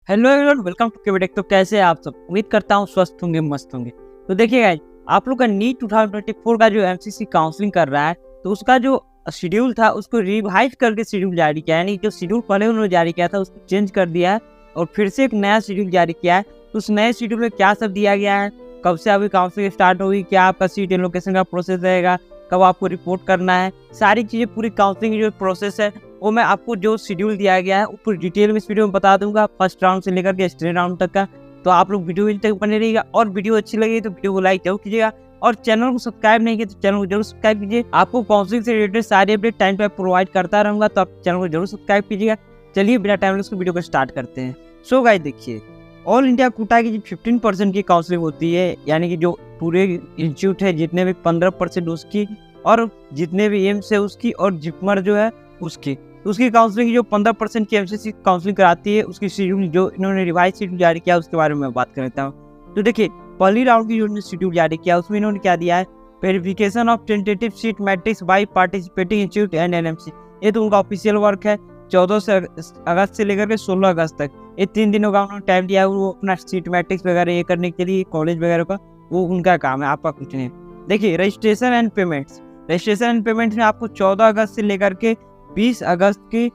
Hello everyone, welcome to KV Tech. तो कैसे हैं आप सब? उम्मीद करता हूँ स्वस्थ होंगे, मस्त होंगे। तो देखिए गाइस, आप लोग का नीट 2024 का जो एमसीसी काउंसलिंग कर रहा है, तो उसका जो शेड्यूल था उसको रिवाइज करके शेड्यूल जारी किया है। यानी जो शेड्यूल पहले उन्होंने जारी किया था उसको चेंज कर दिया है और फिर से एक नया शेड्यूल जारी किया है। तो उस नए शेड्यूल में क्या सब दिया गया है, कब से अभी काउंसलिंग स्टार्ट होगी, क्या आपका सीट एलोकेशन का प्रोसेस रहेगा, कब आपको रिपोर्ट करना है, सारी चीज़ें पूरी काउंसलिंग की जो प्रोसेस है वो मैं आपको जो शेड्यूल दिया गया है वो पूरी डिटेल में इस वीडियो में बता दूंगा, फर्स्ट राउंड से लेकर के सेकंड राउंड तक का। तो आप लोग वीडियो तक बने रहिएगा और वीडियो अच्छी लगी तो वीडियो को लाइक जरूर कीजिएगा और चैनल को सब्सक्राइब नहीं किया तो चैनल को जरूर सब्सक्राइब कीजिए। आपको काउंसलिंग से रिलेटेड सारी अपडेट टाइम पे प्रोवाइड करता रहूंगा, तो आप चैनल को जरूर सब्सक्राइब कीजिएगा। चलिए बिना टाइम वेस्ट वीडियो को स्टार्ट करते हैं। सो गाइस, देखिए ऑल इंडिया कोटा की 15% की काउंसलिंग होती है, यानी कि जो पूरे इंस्टीट्यूट है जितने भी 15% उसकी और जितने भी एम्स है उसकी और जिपमर जो है उसकी, तो उसकी काउंसलिंग जो 15% की एमसीसी काउंसलिंग कराती है उसकी शेड्यूल जो इन्होंने रिवाइज शेड्यूल जारी किया उसके बारे में मैं बात करता हूँ। तो देखिए पहली राउंड की जो शेड्यूल जारी किया उसमें इन्होंने क्या दिया है, verification of tentative seat matrix by participating institute and NMC. ये तो उनका ऑफिशियल वर्क है। 14 अगस्त से लेकर के 16 अगस्त तक ये 3 दिनों का उन्होंने टाइम दिया है। वो अपना सीट मैट्रिक्स वगैरह ये करने के लिए कॉलेज वगैरह का वो उनका काम है, आपका कुछ नहीं। देखिए registration and payments, registration and payments में आपको 14 अगस्त से लेकर के 20 अगस्त के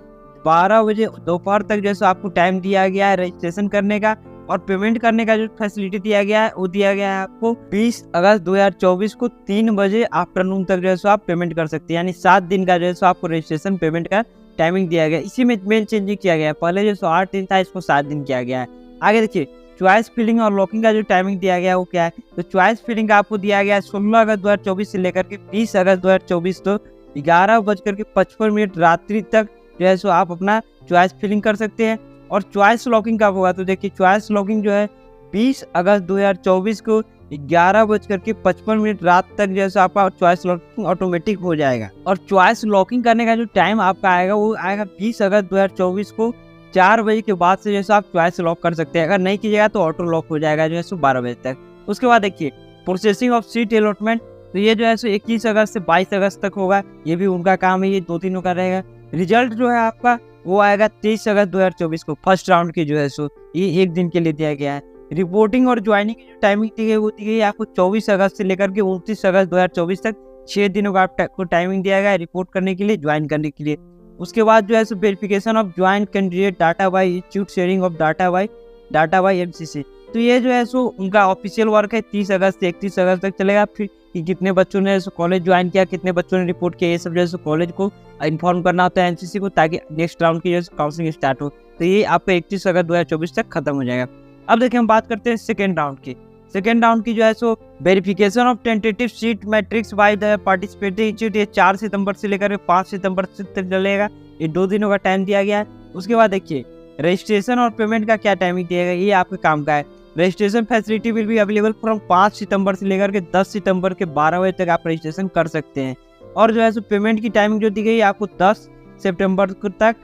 12 बजे दोपहर तक जैसे आपको टाइम दिया गया है रजिस्ट्रेशन करने का, और पेमेंट करने का जो फैसिलिटी दिया गया है वो दिया गया है आपको 20 अगस्त 2024 को 3 बजे आफ्टरनून तक जैसे आप पेमेंट कर सकते हैं। यानी 7 दिन का जैसे आपको रजिस्ट्रेशन पेमेंट का टाइमिंग दिया गया है। इसी में मेन चेंजिंग किया गया है, पहले जो 8 दिन था इसको 7 दिन किया गया है। आगे देखिए चॉइस फिलिंग और लॉकिंग का जो टाइमिंग दिया गया है वो क्या है, तो चॉइस फिलिंग का आपको दिया गया है 16 अगस्त 2024 से लेकर के 20 अगस्त 2024 तो 11:55 रात्रि तक जो है सो आप अपना चॉइस फिलिंग कर सकते हैं। और चॉइस लॉकिंग का होगा, तो देखिए चॉइस लॉकिंग जो है 20 अगस्त 2024 को 11:55 रात तक जैसे आपका चॉइस लॉकिंग ऑटोमेटिक हो जाएगा। और चॉइस लॉकिंग करने का जो टाइम आपका आएगा वो आएगा 20 अगस्त 2024 को 4 बजे के बाद से जैसे आप चॉइस लॉक कर सकते हैं। अगर नहीं कीजिएगा तो ऑटो लॉक हो जाएगा जो है सो 12 बजे तक। उसके बाद देखिए प्रोसेसिंग ऑफ सीट अलॉटमेंट, तो ये जो है सो 21 अगस्त से 22 अगस्त तक होगा, ये भी उनका काम है, ये 2 दिनों का रहेगा। रिजल्ट जो है आपका वो आएगा 23 अगस्त 2024 को, फर्स्ट राउंड की जो है सो ये 1 दिन के लिए दिया गया है। रिपोर्टिंग और ज्वाइनिंग की जो टाइमिंग दी गई वो दी गई आपको 24 अगस्त से लेकर के 29 अगस्त 2024 तक 6 दिनों का आपको टाइमिंग दिया गया है रिपोर्ट करने के लिए, ज्वाइन करने के लिए। उसके बाद जो है सो verification of joint candidate data by institute, sharing of data by MCC. तो ये जो है सो उनका ऑफिशियल वर्क है, 30 अगस्त से 31 अगस्त तक चलेगा। फिर कि कितने बच्चों ने कॉलेज ज्वाइन किया, कितने बच्चों ने रिपोर्ट किया, ये सब जो है कॉलेज को इन्फॉर्म करना होता है एनसीसी को, ताकि नेक्स्ट राउंड की जो काउंसलिंग स्टार्ट हो। तो ये आपका 31 अगस्त 2024 तक खत्म हो जाएगा। अब देखिए हम बात करते हैं सेकेंड राउंड की। सेकेंड राउंड की जो है सो verification of tentative seat matrix by the participating institute, ये 4 सितंबर से लेकर 5 सितंबर तक चलेगा। ये 2 दिनों का टाइम दिया गया है। उसके बाद देखिए रजिस्ट्रेशन और पेमेंट का क्या टाइमिंग दिया गया, ये आपके काम का है। Registration facility will be available from 5 सितंबर से लेकर के 10 सितंबर के 12 बजे तक आप रजिस्ट्रेशन कर सकते हैं। और जो है सो पेमेंट की टाइमिंग जो दी गई है आपको 10 सितंबर तक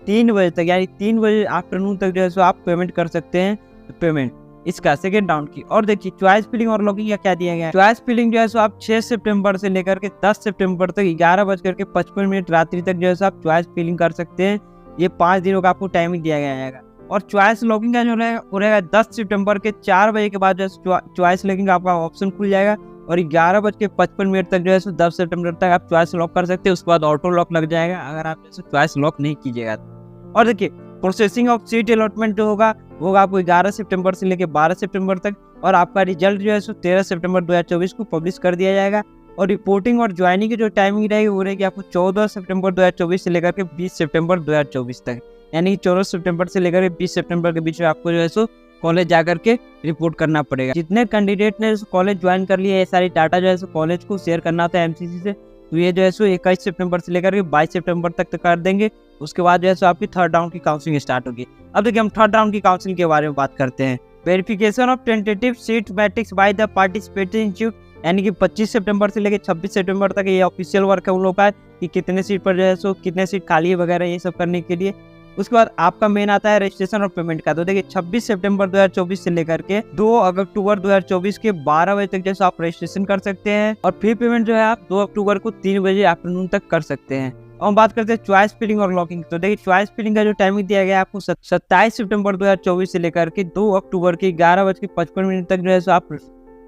3 बजे तक, यानी 3 बजे आफ्टरनून तक जो है सो आप पेमेंट कर सकते हैं पेमेंट इसका सेकेंड राउंड की। और देखिए चॉइस फिलिंग और लॉकिंग का क्या दिया गया है, चॉइस फिलिंग जो है सो आप 6 सितंबर से लेकर के 10 सितंबर तक 11:55 रात्रि तक जो है सो आप चॉइस फिलिंग कर सकते हैं। ये 5 दिनों का आपको टाइमिंग दिया गया है। और चॉइस लॉकिंग का जो रहेगा वो रहेगा 10 सितंबर के 4 बजे के बाद जो है चॉइस लॉकिंग आपका ऑप्शन खुल जाएगा और 11:55 तक जो है 10 सितंबर तक आप चॉइस लॉक कर सकते हैं। उसके बाद ऑटो लॉक लग जाएगा अगर आप जैसे चॉइस लॉक नहीं कीजिएगा। और देखिए प्रोसेसिंग ऑफ सीट अलॉटमेंट जो होगा वो आपको 11 सितंबर से लेकर 12 सितंबर तक, और आपका रिजल्ट जो है 13 सितंबर 2024 को पब्लिश कर दिया जाएगा। और रिपोर्टिंग और ज्वाइनिंग की जो टाइमिंग रहेगी वो रहेगी आपको 14 सितंबर 2024 से लेकर के 20 सितंबर 2024 तक, यानी 14 सितंबर से लेकर 20 सितंबर के बीच में आपको जो है सो कॉलेज जाकर के रिपोर्ट करना पड़ेगा। जितने कैंडिडेट ने कॉलेज ज्वाइन कर लिया है ये सारी डाटा जो है सो कॉलेज को शेयर करना होता है एमसीसी से। तो ये जो है सो 21 सितंबर से लेकर के 22 सितंबर तक कर देंगे। उसके बाद जो है सो आपकी थर्ड राउंड की काउंसलिंग स्टार्ट होगी। अब देखिए हम थर्ड राउंड की काउंसलिंग के बारे में बात करते हैं। Verification of tentative seat matrix by the participating institute, यानी कि 25 सितंबर से लेकर 26 सितंबर तक ये ऑफिशियल वर्क है उन लोगों का कि कितने सीट पर जो है सो कितने सीट खाली है वगैरह ये सब करने के लिए। उसके बाद आपका मेन आता है रजिस्ट्रेशन और पेमेंट का। तो देखिए 26 सितंबर 2024 से लेकर के 2 अक्टूबर 2024 के 12 बजे तक जैसे आप रजिस्ट्रेशन कर सकते हैं, और फिर पेमेंट जो है आप 2 अक्टूबर को 3 बजे आफ्टरनून तक कर सकते हैं। और बात करते हैं चॉइस फिलिंग और लॉकिंग। तो देखिए चॉइस फिलिंग का जो टाइमिंग दिया गया है आपको 27 सितंबर 2024 से लेकर के 2 अक्टूबर के 11:55 तक जो है सो आप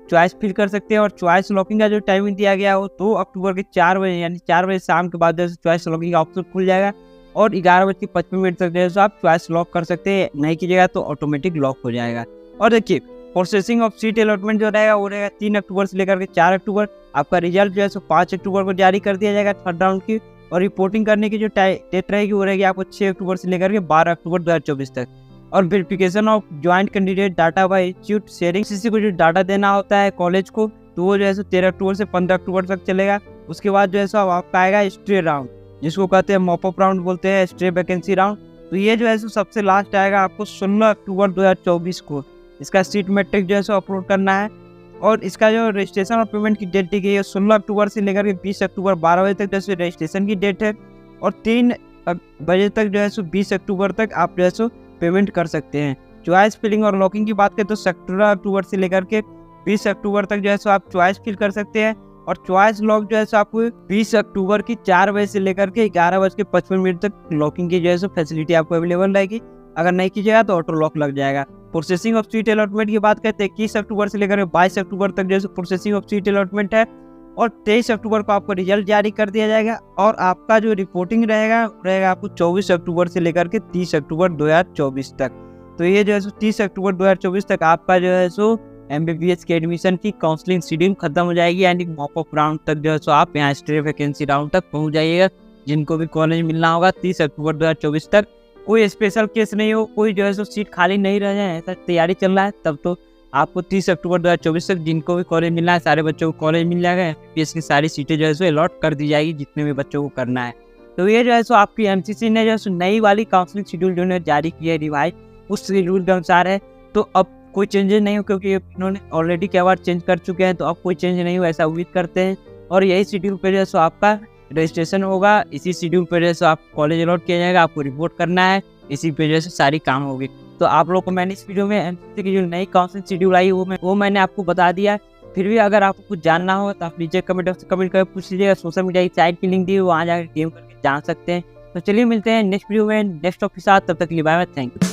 चॉइस फिल कर सकते हैं। और चॉइस लॉकिंग का जो टाइमिंग दिया गया है वो 2 अक्टूबर के 4 बजे यानी 4 बजे शाम के बाद जो है चॉइस लॉकिंग का ऑप्शन खुल जाएगा और 11:55 तक जो है सो आप चॉइस लॉक कर सकते हैं। नहीं कीजिएगा तो ऑटोमेटिक लॉक हो जाएगा। और देखिए प्रोसेसिंग ऑफ सीट अलॉटमेंट जो रहेगा वो रहेगा 3 अक्टूबर से लेकर के 4 अक्टूबर। आपका रिजल्ट जो है सो 5 अक्टूबर को जारी कर दिया जाएगा थर्ड राउंड की। और रिपोर्टिंग करने की जो डेट रहेगी वो रहेगी आपको 6 अक्टूबर से लेकर के 12 अक्टूबर 2024 तक। और verification of joint candidate data by institute sharing CC को जो डाटा देना होता है कॉलेज को तो वो जो है 13 अक्टूबर से 15 अक्टूबर तक चलेगा। उसके बाद जो है आपका आएगा स्ट्रे राउंड जिसको कहते हैं मॉपअप राउंड बोलते हैं, स्ट्रे वैकेंसी राउंड। तो ये जो है सबसे लास्ट आएगा आपको 16 अक्टूबर 2024 को। इसका सीट मैट्रिक जो है अपलोड करना है। और इसका जो रजिस्ट्रेशन और पेमेंट की डेट दी गई है 16 अक्टूबर से लेकर के 20 अक्टूबर 12 बजे तक जैसे रजिस्ट्रेशन की डेट है। और 3 बजे तक जो है 20 अक्टूबर तक आप जो है पेमेंट कर सकते हैं। चॉइस फिलिंग और लॉकिंग की बात करें तो 17 अक्टूबर से लेकर के 20 अक्टूबर तक जो है आप चॉइस फिल कर सकते हैं। और चॉइस लॉक जो है आपको 20 अक्टूबर की 4 बजे से लेकर के 11:55 तक लॉकिंग की जो है फैसिलिटी आपको अवेलेबल रहेगी। अगर नहीं कीजिएगा तो ऑटो लॉक लग जाएगा। प्रोसेसिंग ऑफ सीट अलॉटमेंट की बात करते हैं 21 अक्टूबर से लेकर 22 अक्टूबर तक जैसे प्रोसेसिंग ऑफ सीट अलॉटमेंट है। और 23 अक्टूबर को आपको रिजल्ट जारी कर दिया जाएगा। और आपका जो रिपोर्टिंग रहेगा आपको 24 अक्टूबर से लेकर के 30 अक्टूबर 2024 तक। तो ये जो है 30 अक्टूबर 2024 तक आपका जो है MBBS के एडमिशन की काउंसलिंग शेड्यूल खत्म हो जाएगी यानी मॉपअप राउंड तक जो है आप यहाँ स्ट्रे वैकेंसी राउंड तक पहुँच जाइएगा। जिनको भी कॉलेज मिलना होगा 30 अक्टूबर 2024 तक। कोई स्पेशल केस नहीं हो, कोई जो है सीट खाली नहीं रह जाए ऐसा तैयारी चल रहा है तब तो आपको 30 अक्टूबर 2024 तक जिनको भी कॉलेज मिलना है सारे बच्चों को कॉलेज मिल जाएगा। MBBS की सारी सीटें जो है अलॉट कर दी जाएगी जितने भी बच्चों को करना है। तो ये जो है आपकी MCC ने जो है नई वाली काउंसलिंग शेड्यूल जो है जारी की है रिवाइज उस शेड्यूल के अनुसार है। तो अब कोई चेंजेस नहीं हो क्योंकि इन्होंने ऑलरेडी क्या बार चेंज कर चुके हैं। तो अब कोई चेंज नहीं हो ऐसा उम्मीद करते हैं। और यही शेड्यूल पे जो है आपका रजिस्ट्रेशन होगा, इसी शेड्यूल पे जो है आप कॉलेज अलॉट किया जाएगा, आपको रिपोर्ट करना है, इसी पे जो सारी काम होगी। तो आप लोग को मैंने इस वीडियो में MCC की जो नई काउंसलिंग शेड्यूल आई वो मैंने आपको बता दिया। फिर भी अगर आपको कुछ जानना हो तो आप नीचे कमेंट बॉक्स में कमेंट करके पूछ लीजिएगा। सोशल मीडिया की साइट की लिंक दी है वहाँ जाकर DM करके जान सकते हैं। तो चलिए मिलते हैं नेक्स्ट वीडियो में नेक्स्ट टॉपिक के साथ। तब तक के लिए बाय बाय, थैंक यू।